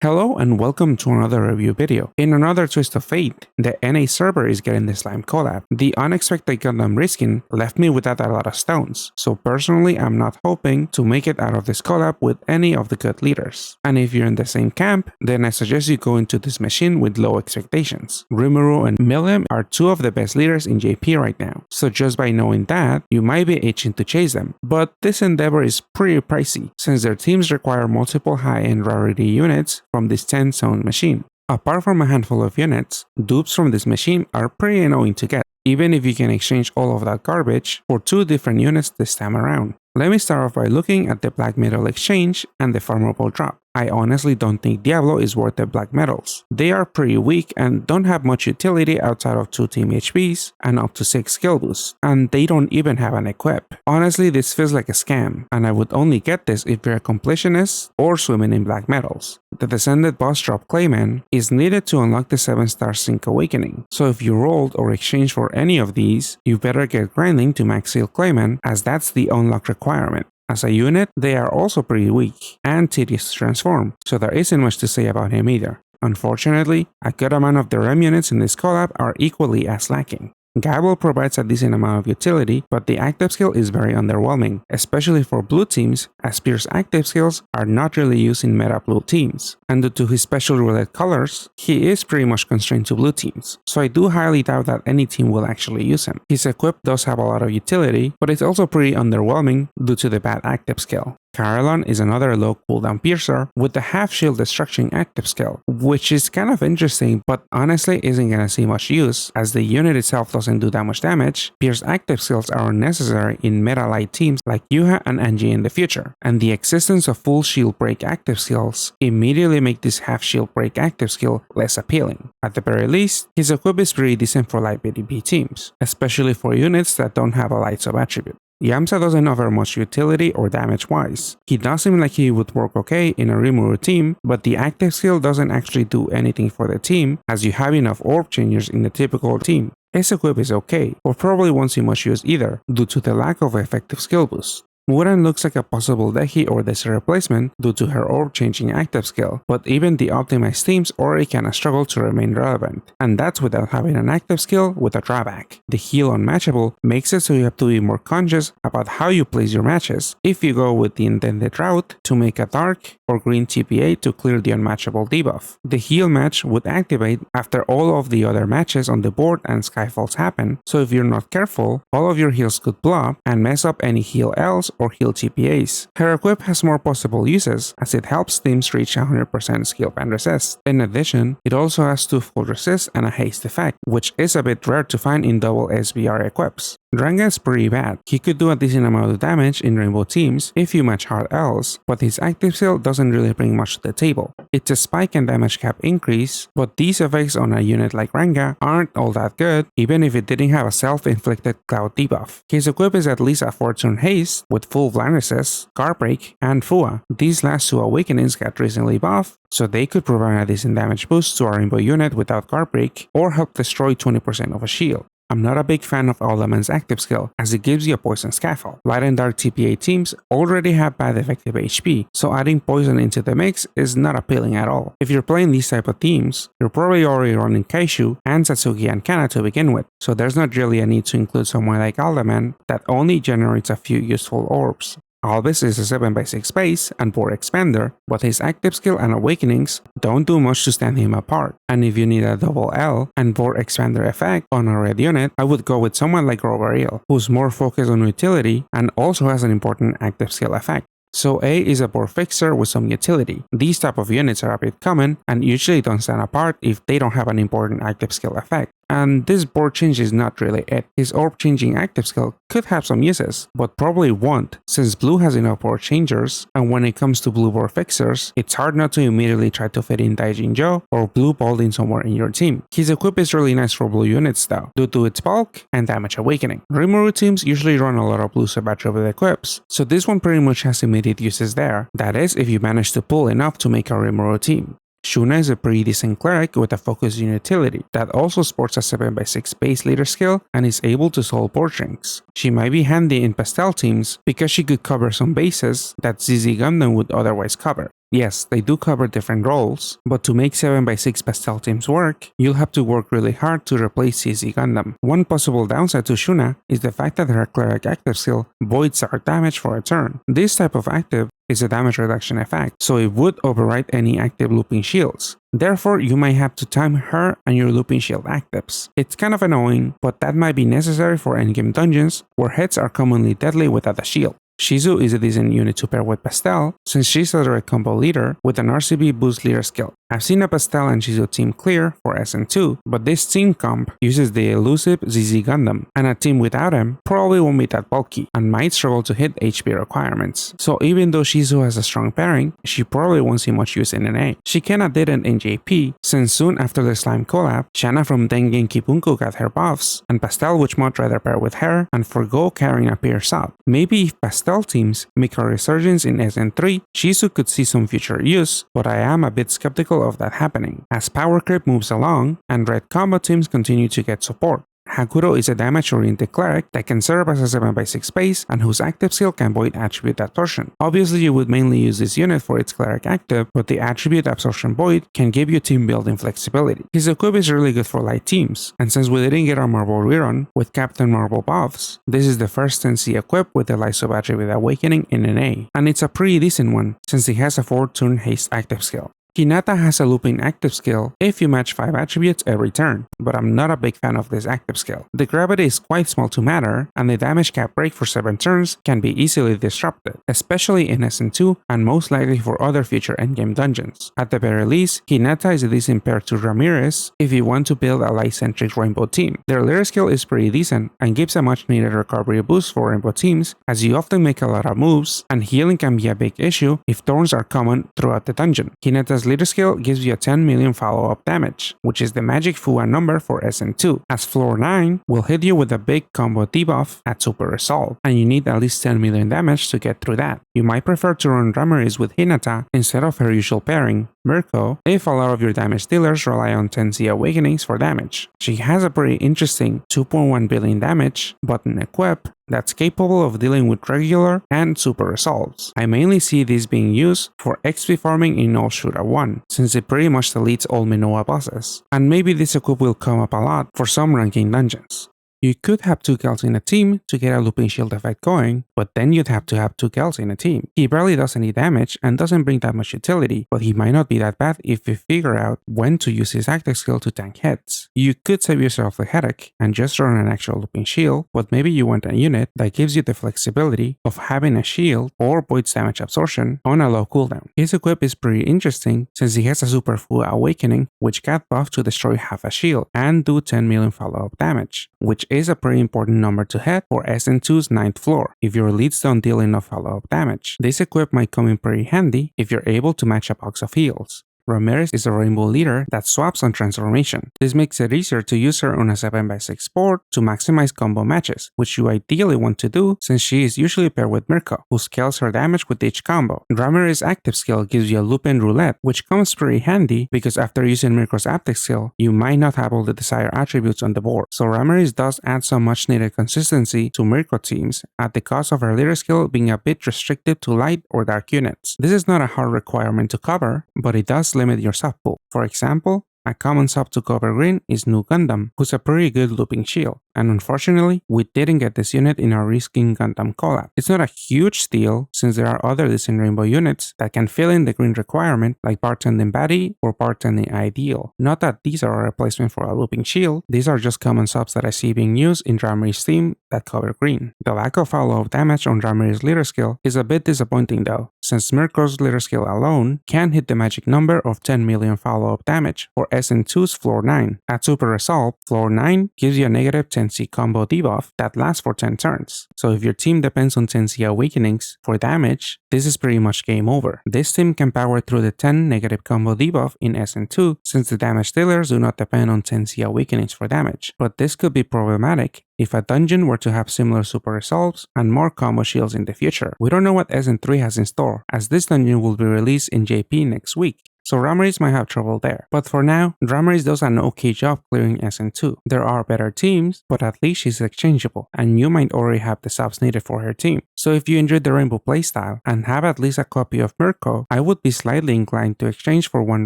Hello and welcome to another review video. In another twist of fate, the NA server is getting the slime collab. The unexpected Gundam reskin left me without a lot of stones, so personally I'm not hoping to make it out of this collab with any of the good leaders. And if you're in the same camp, then I suggest you go into this machine with low expectations. Rimuru and Milim are two of the best leaders in JP right now, so just by knowing that, you might be itching to chase them. But this endeavor is pretty pricey, since their teams require multiple high-end rarity units from this 10-zone machine. Apart from a handful of units, dupes from this machine are pretty annoying to get, even if you can exchange all of that garbage for two different units this time around. Let me start off by looking at the black metal exchange and the farmable drop. I honestly don't think Diablo is worth the black metals. They are pretty weak and don't have much utility outside of 2 team HPs and up to 6 skill boosts, and they don't even have an equip. Honestly, this feels like a scam, and I would only get this if you're a completionist or swimming in black metals. The descended boss drop Clayman is needed to unlock the 7-star Sync Awakening, so if you rolled or exchanged for any of these, you better get grinding to max seal Clayman, as that's the unlock requirement. As a unit, they are also pretty weak and tedious to transform, so there isn't much to say about him either. Unfortunately, a good amount of the REM units in this collab are equally as lacking. Diablo provides a decent amount of utility, but the active skill is very underwhelming, especially for blue teams, as Pierce's active skills are not really used in meta blue teams, and due to his special roulette colors, he is pretty much constrained to blue teams, so I do highly doubt that any team will actually use him. His equip does have a lot of utility, but it's also pretty underwhelming due to the bad active skill. Carillon is another low cooldown piercer with the half shield destruction active skill, which is kind of interesting but honestly isn't gonna see much use as the unit itself doesn't do that much damage. Pierce active skills are unnecessary in meta light teams like Yuha and Angie in the future, and the existence of full shield break active skills immediately make this half shield break active skill less appealing. At the very least, his equip is pretty decent for light BDB teams, especially for units that don't have a light sub attribute. Yamsa doesn't offer much utility or damage wise. He does seem like he would work okay in a Rimuru team, but the active skill doesn't actually do anything for the team as you have enough orb changers in the typical team. His equip is okay, but probably won't see much use either due to the lack of effective skill boost. Muran looks like a possible Dehi or Desi replacement due to her orb changing active skill, but even the optimized teams already kinda struggle to remain relevant, and that's without having an active skill with a drawback. The heal unmatchable makes it so you have to be more conscious about how you place your matches if you go with the intended route to make a dark or green TPA to clear the unmatchable debuff. The heal match would activate after all of the other matches on the board and Skyfalls happen, so if you're not careful, all of your heals could blow up and mess up any heal Ls or heal TPAs. Her equip has more possible uses as it helps teams reach 100% skill band resist. In addition, it also has 2 full resist and a haste effect, which is a bit rare to find in double SBR equips. Ranga is pretty bad. He could do a decent amount of damage in rainbow teams if you match hard Ls, but his active skill doesn't really bring much to the table. It's a spike and damage cap increase, but these effects on a unit like Ranga aren't all that good even if it didn't have a self-inflicted cloud debuff. His equip is at least a fortune haste with full blind resist, guard break, and Fua. These last 2 awakenings got recently buffed, so they could provide a decent damage boost to a rainbow unit without guard break or help destroy 20% of a shield. I'm not a big fan of Alderman's active skill as it gives you a poison scaffold. Light and dark TPA teams already have bad effective HP, so adding poison into the mix is not appealing at all. If you're playing these type of teams, you're probably already running Kaishu and Satsuki and Kana to begin with, so there's not really a need to include someone like Alderman that only generates a few useful orbs. Albus is a 7x6 base and board expander, but his active skill and awakenings don't do much to stand him apart, and if you need a double L and board expander effect on a red unit, I would go with someone like Rovaril, who's more focused on utility and also has an important active skill effect. So A is a board fixer with some utility. These type of units are a bit common and usually don't stand apart if they don't have an important active skill effect. And this board change is not really it. His orb changing active skill could have some uses, but probably won't, since blue has enough board changers, and when it comes to blue board fixers, it's hard not to immediately try to fit in Daijin Joe or blue balding somewhere in your team. His equip is really nice for blue units though, due to its bulk and damage awakening. Rimuru teams usually run a lot of blue sub-attribute equips, so this one pretty much has immediate uses there. That is if you manage to pull enough to make a Rimuru team. Shuna is a pretty decent cleric with a focus in utility that also sports a 7x6 base leader skill and is able to solve board shrinks. She might be handy in pastel teams because she could cover some bases that ZZ Gundam would otherwise cover. Yes, they do cover different roles, but to make 7x6 pastel teams work, you'll have to work really hard to replace CZ Gundam. One possible downside to Shuna is the fact that her cleric active skill voids our damage for a turn. This type of active is a damage reduction effect, so it would override any active looping shields. Therefore, you might have to time her and your looping shield actives. It's kind of annoying, but that might be necessary for endgame dungeons where heads are commonly deadly without a shield. Shizu is a decent unit to pair with Pastel, since she's a direct combo leader with an RCB boost leader skill. I've seen a Pastel and Shizu team clear for SN2, but this team comp uses the elusive ZZ Gundam, and a team without him probably won't be that bulky, and might struggle to hit HP requirements. So even though Shizu has a strong pairing, she probably won't see much use in NA. She kinda didn't in JP, since soon after the slime collab, Shana from Dengen Kipunku got her buffs, and Pastel would much rather pair with her and forgo carrying a peer sub. Maybe if Pastel teams make a resurgence in SN3, Shizu could see some future use, but I am a bit skeptical of that happening, as power creep moves along and red combo teams continue to get support. Hakuro is a damage-oriented cleric that can serve as a 7x6 base and whose active skill can void attribute absorption. Obviously, you would mainly use this unit for its cleric active, but the attribute absorption void can give you team building flexibility. His equip is really good for light teams, and since we didn't get our Marble rerun with Captain Marble buffs, this is the first 10C equip with the light sub attribute awakening in NA, and it's a pretty decent one since it has a 4-turn haste active skill. Hinata has a looping active skill if you match 5 attributes every turn, but I'm not a big fan of this active skill. The gravity is quite small to matter, and the damage cap break for 7 turns can be easily disrupted, especially in SN2 and most likely for other future endgame dungeons. At the very least, Hinata is a decent pair to Ramiris if you want to build a light-centric rainbow team. Their lyric skill is pretty decent and gives a much needed recovery boost for rainbow teams, as you often make a lot of moves, and healing can be a big issue if thorns are common throughout the dungeon. Hinata's leader skill gives you a 10 million follow-up damage, which is the magic FUA number for SN2, as floor 9 will hit you with a big combo debuff at Super Resolve, and you need at least 10 million damage to get through that. You might prefer to run Ramiris with Hinata instead of her usual pairing, Mirko, if a lot of your damage dealers rely on 10C awakenings for damage. She has a pretty interesting 2.1 billion damage button equip that's capable of dealing with regular and super resolves. I mainly see this being used for XP farming in all Shura 1, since it pretty much deletes all Minoa bosses, and maybe this equip will come up a lot for some ranking dungeons. You could have 2 Gals in a team to get a looping shield effect going, but then you'd have to have 2 Gals in a team. He barely does any damage and doesn't bring that much utility, but he might not be that bad if you figure out when to use his active skill to tank hits. You could save yourself the headache and just run an actual looping shield, but maybe you want a unit that gives you the flexibility of having a shield or voids damage absorption on a low cooldown. His equip is pretty interesting since he has a super full awakening which got buffed to destroy half a shield and do 10 million follow-up damage, which is a pretty important number to hit for SN2's 9th floor if your leads don't deal enough follow-up damage. This equip might come in pretty handy if you're able to match a box of heals. Ramiris is a rainbow leader that swaps on transformation. This makes it easier to use her on a 7x6 board to maximize combo matches, which you ideally want to do since she is usually paired with Mirko, who scales her damage with each combo. Ramiris' active skill gives you a loop and roulette, which comes pretty handy because after using Mirko's active skill, you might not have all the desired attributes on the board. So Ramiris does add some much needed consistency to Mirko teams at the cost of her leader skill being a bit restricted to light or dark units. This is not a hard requirement to cover, but it does limit your sub pool. For example, a common sub to cover green is New Gundam, who's a pretty good looping shield, and unfortunately, we didn't get this unit in our reskinned Gundam collab. It's not a huge steal since there are other decent rainbow units that can fill in the green requirement like bartending baddie or bartending ideal. Not that these are a replacement for a looping shield, these are just common subs that I see being used in Ramiris' team that cover green. The lack of follow-up damage on Ramiris' leader skill is a bit disappointing though, since Mirko's leader skill alone can hit the magic number of 10 million follow-up damage for SN2's floor 9. At Super Resolve, floor 9 gives you a negative 10C combo debuff that lasts for 10 turns. So if your team depends on 10C awakenings for damage, this is pretty much game over. This team can power through the 10 negative combo debuff in SN2 since the damage dealers do not depend on 10C awakenings for damage. But this could be problematic if a dungeon were to have similar super resolves and more combo shields in the future. We don't know what SN3 has in store, as this dungeon will be released in JP next week. so Ramiris might have trouble there. But for now, Ramiris does an okay job clearing SN2. There are better teams, but at least she's exchangeable, and you might already have the subs needed for her team. So if you enjoyed the Rainbow playstyle and have at least a copy of Mirko, I would be slightly inclined to exchange for one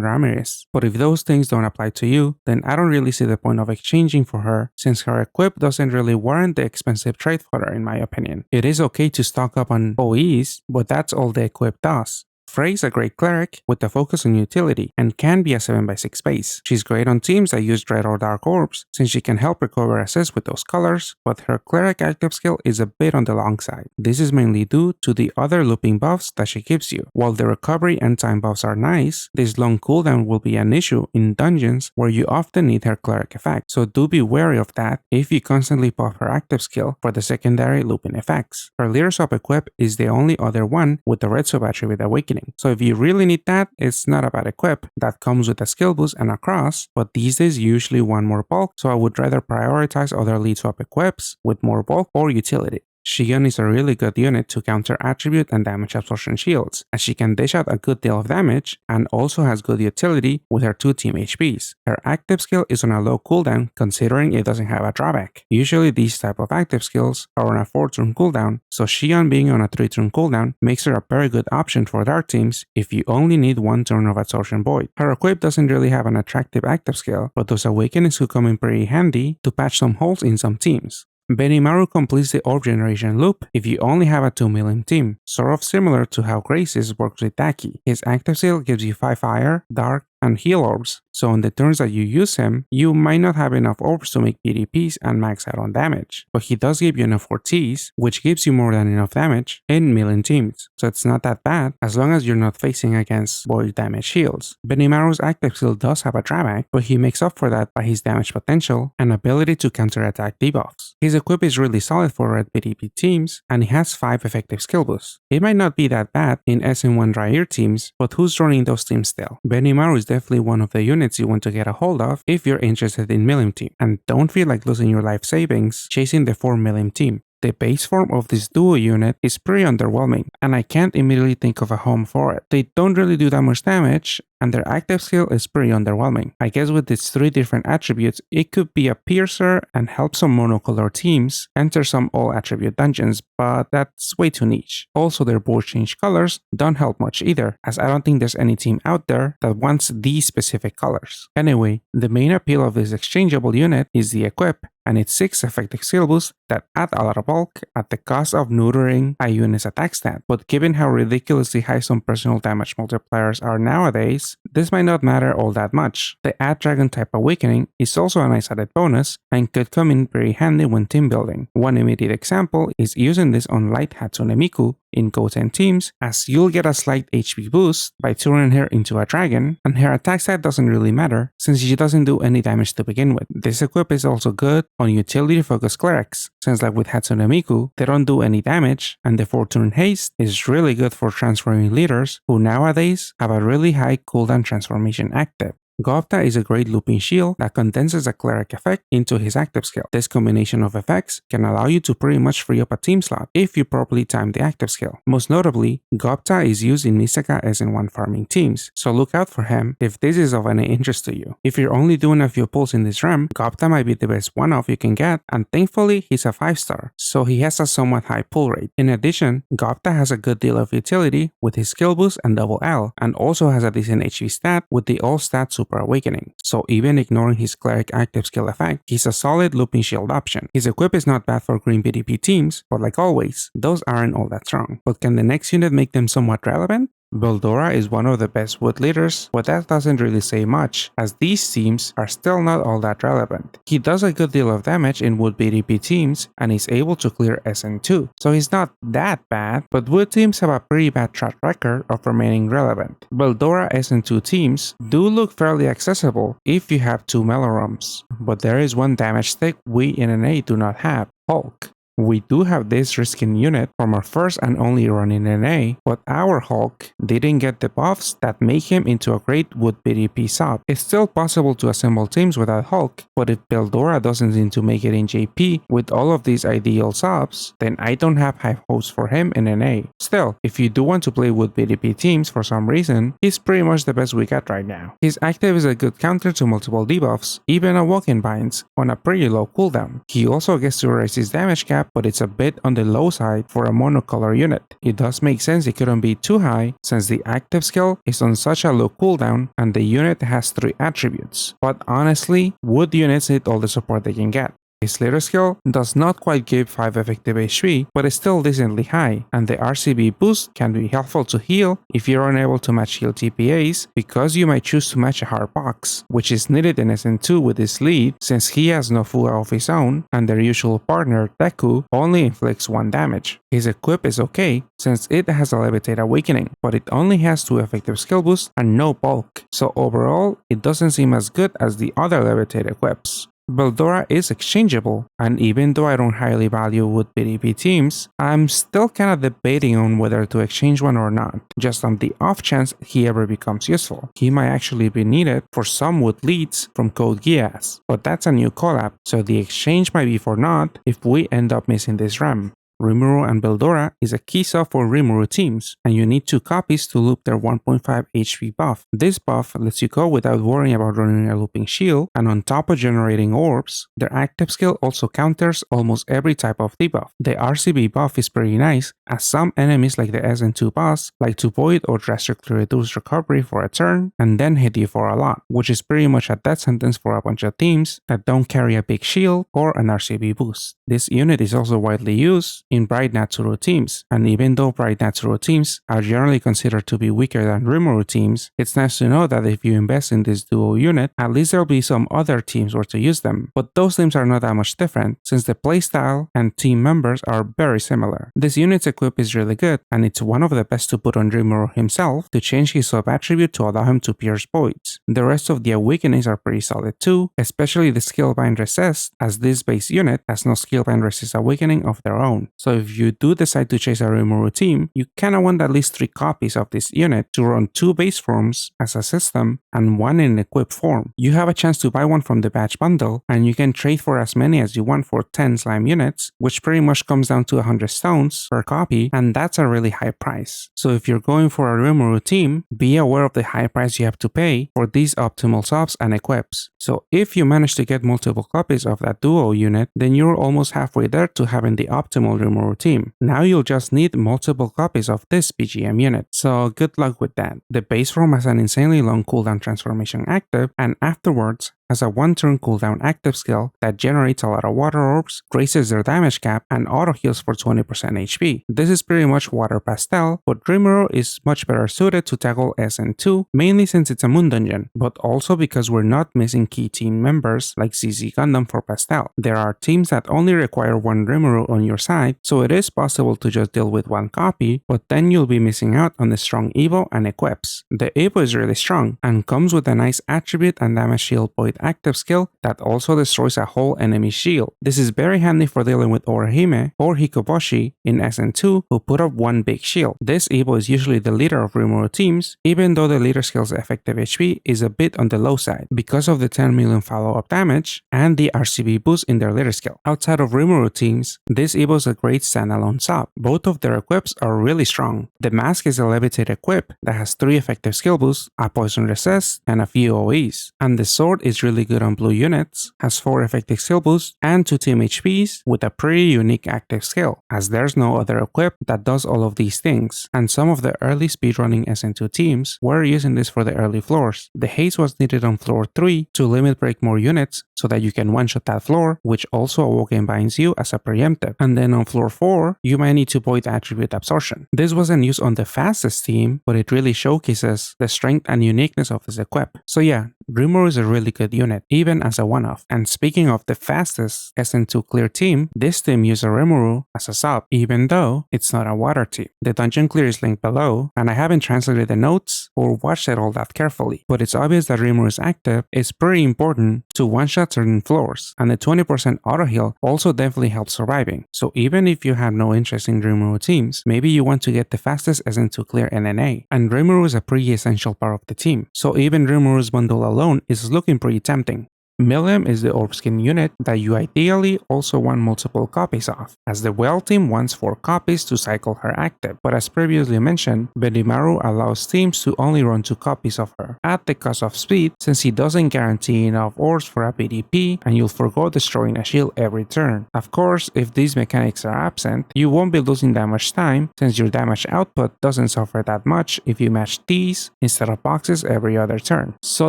Ramiris. But if those things don't apply to you, then I don't really see the point of exchanging for her, since her equip doesn't really warrant the expensive trade for her in my opinion. It is okay to stock up on OEs, but that's all the equip does. Frey is a great cleric with a focus on utility and can be a 7x6 base. She's great on teams that use Dread or Dark Orbs since she can help recover assists with those colors, but her cleric active skill is a bit on the long side. This is mainly due to the other looping buffs that she gives you. While the recovery and time buffs are nice, this long cooldown will be an issue in dungeons where you often need her cleric effect, so do be wary of that if you constantly buff her active skill for the secondary looping effects. Her leader swap equip is the only other one with the red sub attribute awakening. So if you really need that, it's not a bad equip. That comes with a skill boost and a cross, but these days you usually want more bulk, so I would rather prioritize other lead swap equips with more bulk or utility. Shion is a really good unit to counter attribute and damage absorption shields, as she can dish out a good deal of damage and also has good utility with her 2 team HPs. Her active skill is on a low cooldown considering it doesn't have a drawback. Usually these type of active skills are on a 4-turn cooldown, so Shion being on a 3-turn cooldown makes her a very good option for dark teams if you only need 1 turn of absorption void. Her equip doesn't really have an attractive active skill, but those awakenings could come in pretty handy to patch some holes in some teams. Benimaru completes the orb generation loop if you only have a 2 Milim team, sort of similar to how Grace's works with Daki. His active skill gives you 5 fire, dark, and heal orbs, so on the turns that you use him, you might not have enough orbs to make PDPs and max out on damage, but he does give you enough Ortiz, which gives you more than enough damage in Milim teams, so it's not that bad as long as you're not facing against void damage shields. Benimaru's active skill does have a drawback, but he makes up for that by his damage potential and ability to counterattack debuffs. His equip is really solid for red PDP teams, and he has 5 effective skill boosts. It might not be that bad in SN1 dry ear teams, but who's running those teams still? Benimaru is definitely one of the units you want to get a hold of if you're interested in Milim team, and don't feel like losing your life savings chasing the 4 Milim team. The base form of this duo unit is pretty underwhelming, and I can't immediately think of a home for it. They don't really do that much damage, and their active skill is pretty underwhelming. I guess with its 3 different attributes, it could be a piercer and help some monocolor teams enter some all attribute dungeons, but that's way too niche. Also, their board change colors don't help much either, as I don't think there's any team out there that wants these specific colors. Anyway, the main appeal of this exchangeable unit is the equip, and its 6 effective skill boosts that add a lot of bulk at the cost of neutering a unit's attack stat. But given how ridiculously high some personal damage multipliers are nowadays, this might not matter all that much. The Add Dragon type awakening is also a nice added bonus and could come in very handy when team building. One immediate example is using this on Light Hatsune Miku in Go 10 teams, as you'll get a slight HP boost by turning her into a dragon, and her attack stat doesn't really matter since she doesn't do any damage to begin with. This equip is also good on utility focused clerics, since like with Hatsune Miku, they don't do any damage, and the 4-turn haste is really good for transforming leaders who nowadays have a really high cooldown transformation active. Gobta is a great looping shield that condenses a cleric effect into his active skill. This combination of effects can allow you to pretty much free up a team slot if you properly time the active skill. Most notably, Gobta is used in Misaka SN1 farming teams, so look out for him if this is of any interest to you. If you're only doing a few pulls in this REM, Gobta might be the best one-off you can get, and thankfully he's a 5-star, so he has a somewhat high pull rate. In addition, Gobta has a good deal of utility with his skill boost and double L, and also has a decent HP stat with the all stat super awakening, so even ignoring his cleric active skill effect, he's a solid looping shield option. His equip is not bad for green PDP teams, but like always, those aren't all that strong. But can the next unit make them somewhat relevant? Veldora is one of the best wood leaders, but that doesn't really say much, as these teams are still not all that relevant. He does a good deal of damage in wood PDP teams and is able to clear SN2, so he's not that bad, but wood teams have a pretty bad track record of remaining relevant. Veldora SN2 teams do look fairly accessible if you have 2 Melorums, but there is one damage stick we in NA do not have, Hulk. We do have this reskinned unit from our first and only run in NA, but our Hulk didn't get the buffs that make him into a great wood PvP sub. It's still possible to assemble teams without Hulk, but if Veldora doesn't seem to make it in JP with all of these ideal subs, then I don't have high hopes for him in NA. Still, if you do want to play wood PvP teams for some reason, he's pretty much the best we got right now. His active is a good counter to multiple debuffs, even a walk-in binds, on a pretty low cooldown. He also gets to raise his damage cap, but it's a bit on the low side for a monocolor unit. It does make sense it couldn't be too high since the active skill is on such a low cooldown and the unit has 3 attributes. But honestly, wood units need all the support they can get. His leader skill does not quite give 5 effective HP, but is still decently high, and the RCB boost can be helpful to heal if you're unable to match heal TPAs, because you might choose to match a hard box, which is needed in SN2 with his lead since he has no Fuga of his own, and their usual partner, Deku, only inflicts 1 damage. His equip is okay, since it has a Levitate Awakening, but it only has 2 effective skill boosts and no bulk, so overall, it doesn't seem as good as the other Levitate equips. Veldora is exchangeable, and even though I don't highly value wood PvP teams, I'm still kinda debating on whether to exchange one or not, just on the off chance he ever becomes useful. He might actually be needed for some wood leads from Code Geass, but that's a new collab, so the exchange might be for naught if we end up missing this REM. Rimuru and Veldora is a key sub for Rimuru teams, and you need 2 copies to loop their 1.5 HP buff. This buff lets you go without worrying about running a looping shield, and on top of generating orbs, their active skill also counters almost every type of debuff. The RCB buff is pretty nice, as some enemies like the SN2 boss like to void or drastically reduce recovery for a turn, and then hit you for a lot, which is pretty much a death sentence for a bunch of teams that don't carry a big shield or an RCB boost. This unit is also widely used in Bright Natsuru teams, and even though Bright Natsuru teams are generally considered to be weaker than Rimuru teams, it's nice to know that if you invest in this duo unit, at least there'll be some other teams where to use them, but those teams are not that much different since the playstyle and team members are very similar. This unit's equip is really good, and it's one of the best to put on Rimuru himself to change his sub attribute to allow him to pierce voids. The rest of the awakenings are pretty solid too, especially the Skillbind Resist, as this base unit has no Skillbind Resist awakening of their own. So if you do decide to chase a Rimuru team, you kinda want at least 3 copies of this unit to run 2 base forms as a system and 1 in equipped form. You have a chance to buy one from the batch bundle, and you can trade for as many as you want for 10 slime units, which pretty much comes down to 100 stones per copy, and that's a really high price. So if you're going for a Rimuru team, be aware of the high price you have to pay for these optimal subs and equips. So if you manage to get multiple copies of that duo unit, then you're almost halfway there to having the optimal Rimuru team. Now you'll just need multiple copies of this BGM unit, so good luck with that. The base form has an insanely long cooldown transformation active, and afterwards has a 1-turn cooldown active skill that generates a lot of water orbs, raises their damage cap, and auto heals for 20% HP. This is pretty much water pastel, but Rimuru is much better suited to tackle SN2, mainly since it's a moon dungeon, but also because we're not missing key team members like ZZ Gundam for pastel. There are teams that only require 1 Rimuru on your side, so it is possible to just deal with 1 copy, but then you'll be missing out on the strong Evo and equips. The Evo is really strong, and comes with a nice attribute and damage shield void active skill that also destroys a whole enemy shield. This is very handy for dealing with Orihime or Hikoboshi in SN2 who put up 1 big shield. This Evo is usually the leader of Rimuru teams, even though the leader skill's effective HP is a bit on the low side because of the 10 million follow-up damage and the RCB boost in their leader skill. Outside of Rimuru teams, this Evo is a great standalone sub. Both of their equips are really strong. The mask is a levitate equip that has 3 effective skill boosts, a poison resist, and a few OEs, and the sword is really good on blue units, has 4 effective skill boosts and 2 team HPs with a pretty unique active skill, as there's no other equip that does all of these things, and some of the early speedrunning SN2 teams were using this for the early floors. The haste was needed on floor 3 to limit break more units so that you can one-shot that floor, which also awoken binds you as a preemptive, and then on floor 4 you might need to void attribute absorption. This wasn't used on the fastest team, but it really showcases the strength and uniqueness of this equip. So yeah, Rimuru is a really good unit, even as a one-off. And speaking of the fastest SN2 clear team, this team uses Rimuru as a sub, even though it's not a water team. The dungeon clear is linked below, and I haven't translated the notes or watched it all that carefully, but it's obvious that Rimuru is active is pretty important to one-shot certain floors, and the 20% auto heal also definitely helps surviving. So even if you have no interest in Rimuru teams, maybe you want to get the fastest SN2 clear NNA, and Rimuru is a pretty essential part of the team, so even Rimuru's bundle alone is looking pretty tempting. Milim is the orb skin unit that you ideally also want multiple copies of, as the Well team wants 4 copies to cycle her active, but as previously mentioned, Benimaru allows teams to only run 2 copies of her, at the cost of speed since he doesn't guarantee enough orbs for a PDP and you'll forgo destroying a shield every turn. Of course, if these mechanics are absent, you won't be losing that much time since your damage output doesn't suffer that much if you match these instead of boxes every other turn. So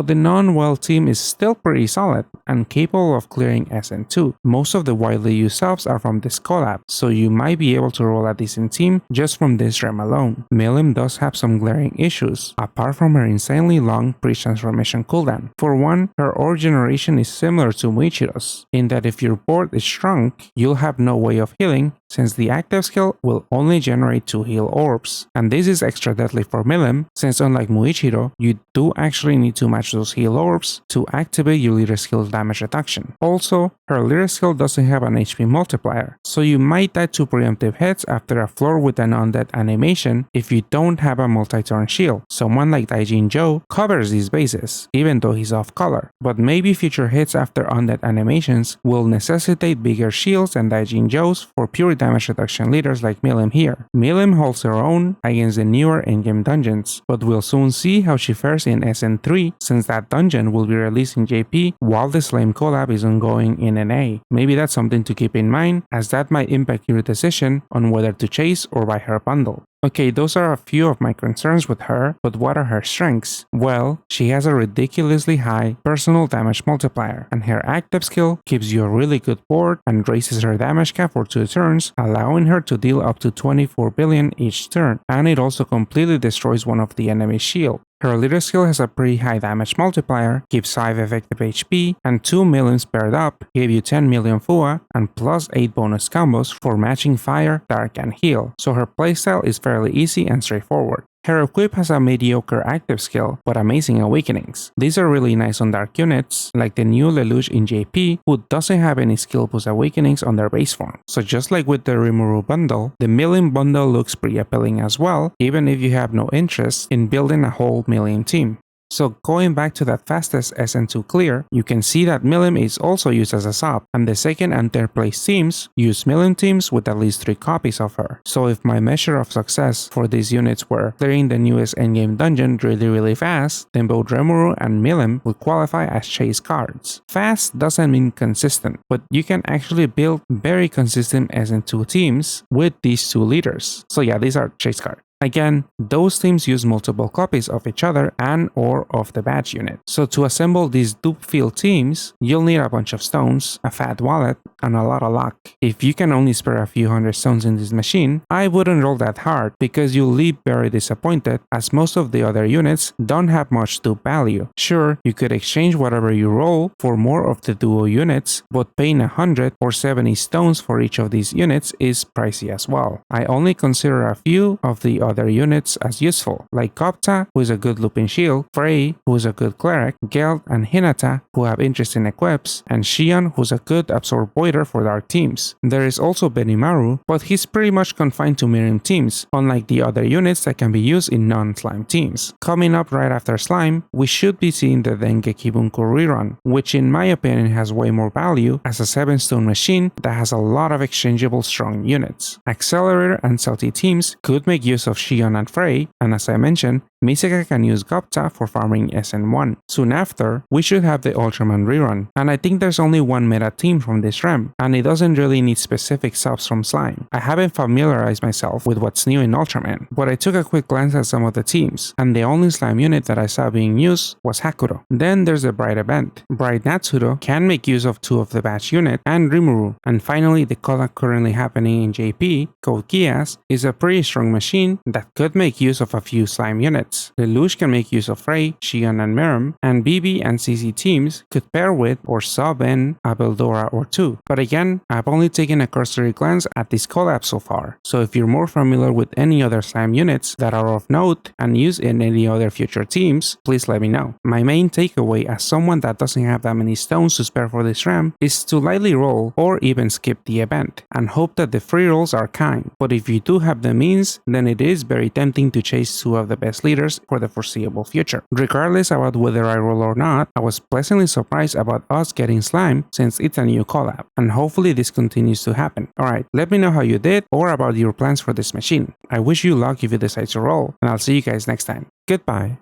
the non-Well team is still pretty solid and capable of clearing SN2. Most of the widely used subs are from this collab, so you might be able to roll a decent team just from this REM alone. Milim does have some glaring issues, apart from her insanely long pre-transformation cooldown. For one, her orb generation is similar to Muichiro's, in that if your board is shrunk, you'll have no way of healing since the active skill will only generate 2 heal orbs. And this is extra deadly for Milim, since unlike Muichiro, you do actually need to match those heal orbs to activate your leader skill's damage reduction. Also, her leader skill doesn't have an HP multiplier, so you might die to preemptive hits after a floor with an undead animation if you don't have a multi-turn shield. Someone like Daijin Joe covers these bases, even though he's off color, but maybe future hits after undead animations will necessitate bigger shields than Daijin Joe's for pure damage reduction leaders like Milim here. Milim holds her own against the newer in-game dungeons, but we'll soon see how she fares in SN3 since that dungeon will be released in JP while the Slime collab is ongoing in NA. Maybe that's something to keep in mind, as that might impact your decision on whether to chase or buy her bundle. Okay, those are a few of my concerns with her, but what are her strengths? Well, she has a ridiculously high personal damage multiplier, and her active skill gives you a really good board and raises her damage cap for 2 turns, allowing her to deal up to 24 billion each turn, and it also completely destroys one of the enemy's shield. Her leader skill has a pretty high damage multiplier, gives 5 effective HP, and 2 Milims paired up give you 10 million FUA and plus 8 bonus combos for matching fire, dark, and heal, so her playstyle is fairly easy and straightforward. Her equip has a mediocre active skill, but amazing awakenings. These are really nice on dark units, like the new Lelouch in JP, who doesn't have any skill boost awakenings on their base form. So just like with the Rimuru bundle, the Milim bundle looks pretty appealing as well, even if you have no interest in building a whole Milim team. So going back to that fastest SN2 clear, you can see that Milim is also used as a sub, and the second and third place teams use Milim teams with at least 3 copies of her. So if my measure of success for these units were clearing the newest endgame dungeon really fast, then both Rimuru and Milim would qualify as chase cards. Fast doesn't mean consistent, but you can actually build very consistent SN2 teams with these 2 leaders. So yeah, these are chase cards. Again, those teams use multiple copies of each other and or of the badge unit. So to assemble these dupe field teams, you'll need a bunch of stones, a fat wallet, and a lot of luck. If you can only spare a few hundred stones in this machine, I wouldn't roll that hard because you'll leave very disappointed as most of the other units don't have much dupe value. Sure, you could exchange whatever you roll for more of the duo units, but paying 100 or 70 stones for each of these units is pricey as well. I only consider a few of the other units as useful, like Gobta, who is a good looping shield, Frey, who is a good cleric, Geld and Hinata, who have interesting equips, and Shion, who's a good absorb voider for dark teams. There is also Benimaru, but he's pretty much confined to Mirim teams, unlike the other units that can be used in non-slime teams. Coming up right after slime, we should be seeing the Dengeki Bunko rerun, which in my opinion has way more value as a 7-stone machine that has a lot of exchangeable strong units. Accelerator and Salty teams could make use of Shion and Frey, and as I mentioned, Miseka can use Gobta for farming SN1. Soon after, we should have the Ultraman rerun, and I think there's only one meta team from this REM REM, and it doesn't really need specific subs from slime. I haven't familiarized myself with what's new in Ultraman, but I took a quick glance at some of the teams, and the only slime unit that I saw being used was Hakuro. Then there's the Bright event. Bright Natsuro can make use of 2 of the batch unit and Rimuru, and finally the collab currently happening in JP, Code Geass, is a pretty strong machine that could make use of a few slime units. Lelouch can make use of Frey, Shion and Mirim, and BB and CC teams could pair with or sub in a Veldora or 2. But again, I've only taken a cursory glance at this collab so far, so if you're more familiar with any other slime units that are of note and used in any other future teams, please let me know. My main takeaway as someone that doesn't have that many stones to spare for this REM is to lightly roll or even skip the event and hope that the free rolls are kind, but if you do have the means, then it is very tempting to chase 2 of the best leaders for the foreseeable future. Regardless about whether I roll or not, I was pleasantly surprised about us getting slime since it's a new collab, and hopefully this continues to happen. Alright, let me know how you did or about your plans for this machine. I wish you luck if you decide to roll, and I'll see you guys next time. Goodbye.